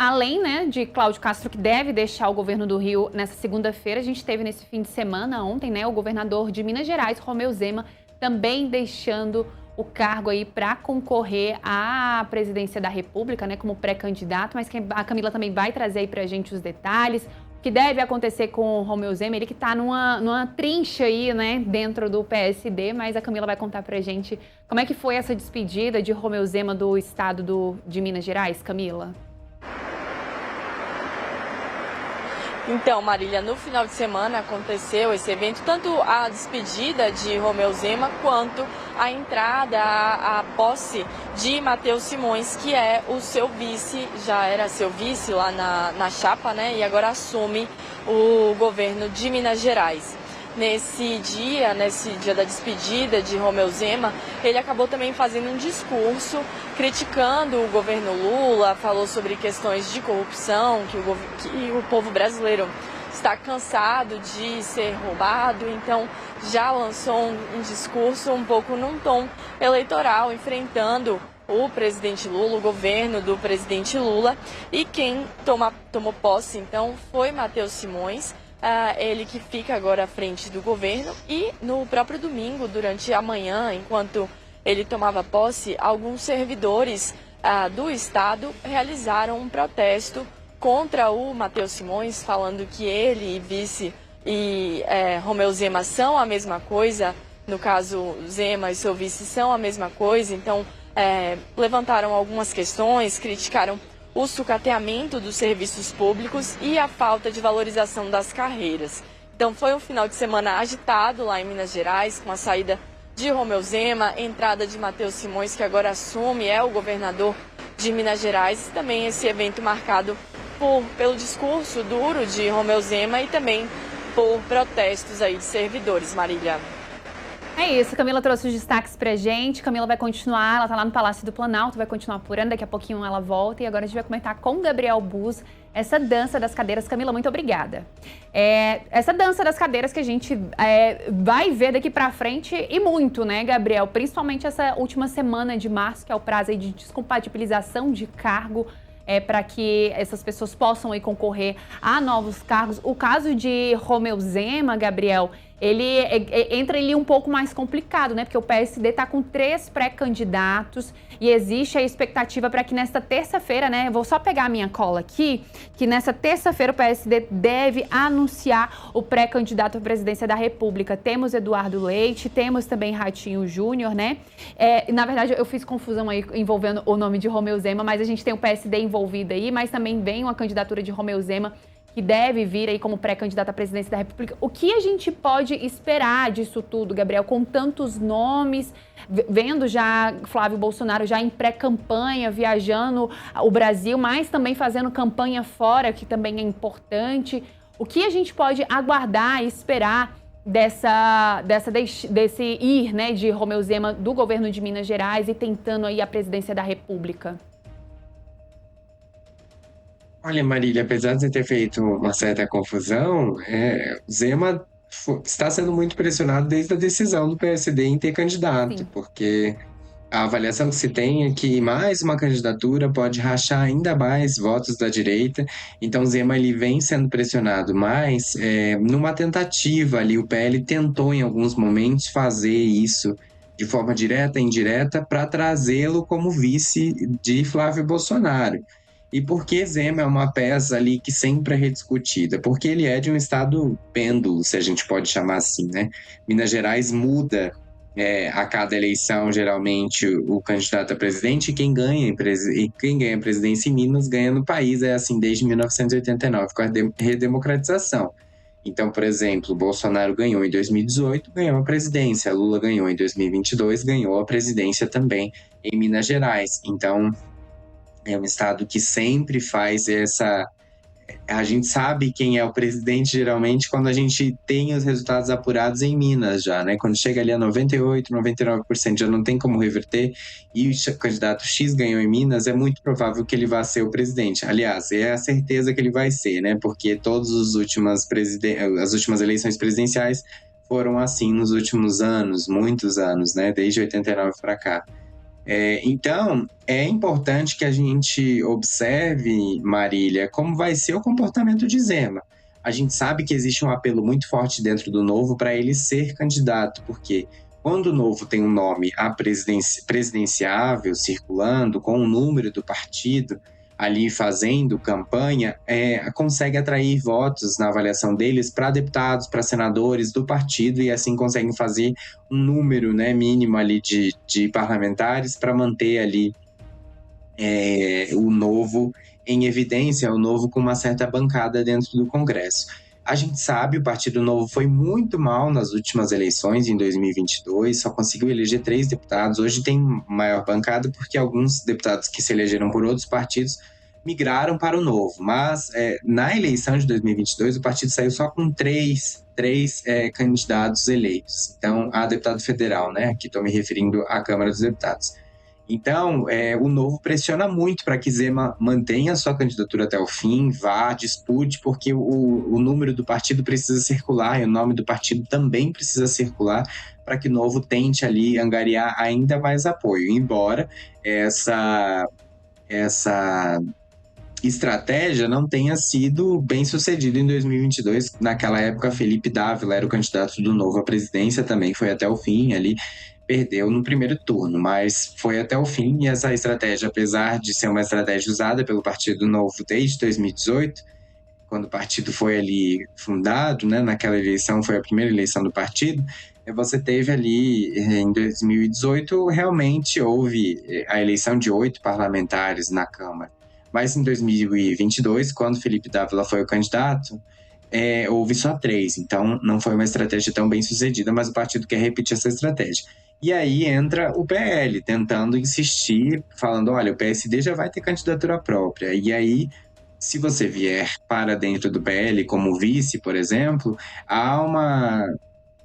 além, né, de Cláudio Castro, que deve deixar o governo do Rio nessa segunda-feira, a gente teve nesse fim de semana, ontem, né, o governador de Minas Gerais, Romeu Zema, também deixando o cargo aí para concorrer à presidência da República, né, como pré-candidato, mas que a Camila também vai trazer aí para a gente os detalhes. O que deve acontecer com o Romeu Zema, ele que está numa trincha aí, né, dentro do PSD, mas a Camila vai contar para a gente como é que foi essa despedida de Romeu Zema do estado de Minas Gerais, Camila. Então, Marília, no final de semana aconteceu esse evento, tanto a despedida de Romeu Zema, quanto a entrada, a posse de Matheus Simões, que é o seu vice, já era seu vice lá na chapa, né, e agora assume o governo de Minas Gerais. Nesse dia da despedida de Romeu Zema, ele acabou também fazendo um discurso criticando o governo Lula, falou sobre questões de corrupção, que o povo brasileiro está cansado de ser roubado, então já lançou um discurso um pouco num tom eleitoral, enfrentando o presidente Lula, o governo do presidente Lula, e quem tomou posse então foi Matheus Simões, ele que fica agora à frente do governo. E no próprio domingo, durante a manhã, enquanto ele tomava posse, alguns servidores do Estado realizaram um protesto contra o Matheus Simões, falando que ele e vice e Romeu Zema são a mesma coisa. No caso, Zema e seu vice são a mesma coisa, então levantaram algumas questões, criticaram o sucateamento dos serviços públicos e a falta de valorização das carreiras. Então foi um final de semana agitado lá em Minas Gerais, com a saída de Romeu Zema, entrada de Matheus Simões, que agora assume, é o governador de Minas Gerais, e também esse evento marcado pelo discurso duro de Romeu Zema e também por protestos aí de servidores, Marília. É isso, Camila trouxe os destaques pra gente. Camila vai continuar, ela tá lá no Palácio do Planalto, vai continuar apurando, daqui a pouquinho ela volta. E agora a gente vai comentar com o Gabriel Bus essa dança das cadeiras. Camila, muito obrigada. Essa dança das cadeiras que a gente vai ver daqui pra frente e muito, né, Gabriel? Principalmente essa última semana de março, que é o prazo aí de descompatibilização de cargo, para que essas pessoas possam aí concorrer a novos cargos. O caso de Romeu Zema, Gabriel, ele entra ali um pouco mais complicado, né? Porque o PSD está com 3 pré-candidatos e existe a expectativa para que nesta terça-feira, né? Vou só pegar a minha cola aqui, que nessa terça-feira o PSD deve anunciar o pré-candidato à presidência da República. Temos Eduardo Leite, temos também Ratinho Júnior, né? Na verdade, eu fiz confusão aí envolvendo o nome de Romeu Zema, mas a gente tem o PSD envolvido aí, mas também vem uma candidatura de Romeu Zema que deve vir aí como pré-candidato à presidência da República. O que a gente pode esperar disso tudo, Gabriel, com tantos nomes, vendo já Flávio Bolsonaro já em pré-campanha, viajando o Brasil, mas também fazendo campanha fora, que também é importante. O que a gente pode aguardar e esperar desse ir, né, de Romeu Zema do governo de Minas Gerais e tentando aí a presidência da República? Olha, Marília, apesar de ter feito uma certa confusão, Zema está sendo muito pressionado desde a decisão do PSD em ter candidato, Sim. porque a avaliação que se tem é que mais uma candidatura pode rachar ainda mais votos da direita. Então, Zema ele vem sendo pressionado mais numa tentativa ali. O PL tentou em alguns momentos fazer isso de forma direta e indireta para trazê-lo como vice de Flávio Bolsonaro. E por que Zema é uma peça ali que sempre é rediscutida? Porque ele é de um estado pêndulo, se a gente pode chamar assim, né? Minas Gerais muda a cada eleição, geralmente, o candidato a presidente, e quem ganha a presidência em Minas ganha no país. É assim desde 1989, com a redemocratização. Então, por exemplo, Bolsonaro ganhou em 2018, ganhou a presidência. Lula ganhou em 2022, ganhou a presidência também em Minas Gerais. Então, é um estado que sempre faz essa... A gente sabe quem é o presidente, geralmente, quando a gente tem os resultados apurados em Minas já, né? Quando chega ali a 98%, 99%, já não tem como reverter, e o candidato X ganhou em Minas, é muito provável que ele vá ser o presidente. Aliás, é a certeza que ele vai ser, né? Porque todas as últimas eleições presidenciais foram assim nos últimos anos, muitos anos, né? Desde 89 para cá. Então, é importante que a gente observe, Marília, como vai ser o comportamento de Zema. A gente sabe que existe um apelo muito forte dentro do Novo para ele ser candidato, porque quando o Novo tem um nome presidenciável circulando, com o número do partido ali fazendo campanha, consegue atrair votos na avaliação deles para deputados, para senadores do partido, e assim conseguem fazer um número, né, mínimo ali de parlamentares para manter ali o Novo em evidência, o Novo com uma certa bancada dentro do Congresso. A gente sabe, o Partido Novo foi muito mal nas últimas eleições, em 2022, só conseguiu eleger 3 deputados. Hoje tem maior bancada porque alguns deputados que se elegeram por outros partidos migraram para o Novo. Mas na eleição de 2022, o partido saiu só com três candidatos eleitos. Então, a deputado federal, né? Aqui estou me referindo à Câmara dos Deputados. Então, o Novo pressiona muito para que Zema mantenha sua candidatura até o fim, vá, dispute, porque o número do partido precisa circular e o nome do partido também precisa circular para que o Novo tente ali angariar ainda mais apoio. Embora essa estratégia não tenha sido bem sucedida em 2022. Naquela época, Felipe Dávila era o candidato do Novo à presidência, também foi até o fim ali. Perdeu no primeiro turno, mas foi até o fim. E essa estratégia, apesar de ser uma estratégia usada pelo Partido Novo desde 2018, quando o partido foi ali fundado, né, naquela eleição, foi a primeira eleição do partido, você teve ali, em 2018, realmente houve a eleição de 8 parlamentares na Câmara. Mas em 2022, quando Felipe Dávila foi o candidato, houve só 3. Então, não foi uma estratégia tão bem sucedida, mas o partido quer repetir essa estratégia. E aí entra o PL, tentando insistir, falando, olha, o PSD já vai ter candidatura própria. E aí, se você vier para dentro do PL como vice, por exemplo, há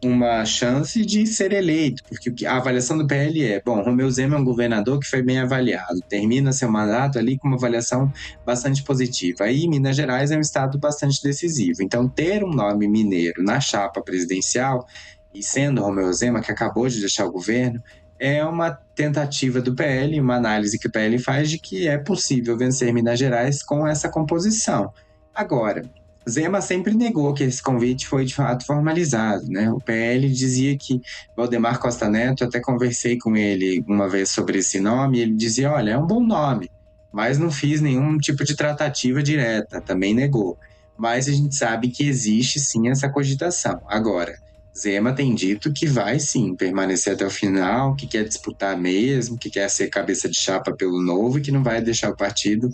uma chance de ser eleito, porque a avaliação do PL Romeu Zema é um governador que foi bem avaliado, termina seu mandato ali com uma avaliação bastante positiva. Aí Minas Gerais é um estado bastante decisivo, então ter um nome mineiro na chapa presidencial, e sendo Romeu Zema, que acabou de deixar o governo, é uma tentativa do PL, uma análise que o PL faz de que é possível vencer Minas Gerais com essa composição. Agora, Zema sempre negou que esse convite foi de fato formalizado, né? O PL dizia que Valdemar Costa Neto, até conversei com ele uma vez sobre esse nome, e ele dizia, olha, é um bom nome, mas não fiz nenhum tipo de tratativa direta, também negou. Mas a gente sabe que existe sim essa cogitação. Agora, Zema tem dito que vai sim permanecer até o final, que quer disputar mesmo, que quer ser cabeça de chapa pelo Novo e que não vai deixar o partido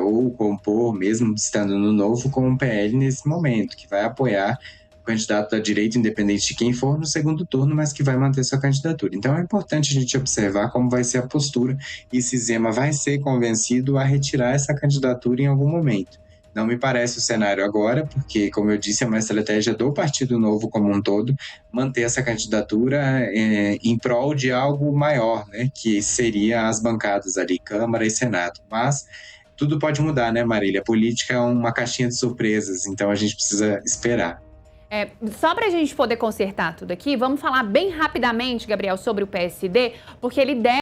ou compor, mesmo estando no Novo, com o PL nesse momento, que vai apoiar o candidato da direita, independente de quem for, no segundo turno, mas que vai manter sua candidatura. Então é importante a gente observar como vai ser a postura e se Zema vai ser convencido a retirar essa candidatura em algum momento. Não me parece o cenário agora, porque, como eu disse, é uma estratégia do Partido Novo como um todo, manter essa candidatura em prol de algo maior, né, que seria as bancadas ali, Câmara e Senado. Mas tudo pode mudar, né, Marília? A política é uma caixinha de surpresas, então a gente precisa esperar. Só para a gente poder consertar tudo aqui, vamos falar bem rapidamente, Gabriel, sobre o PSD, porque ele deve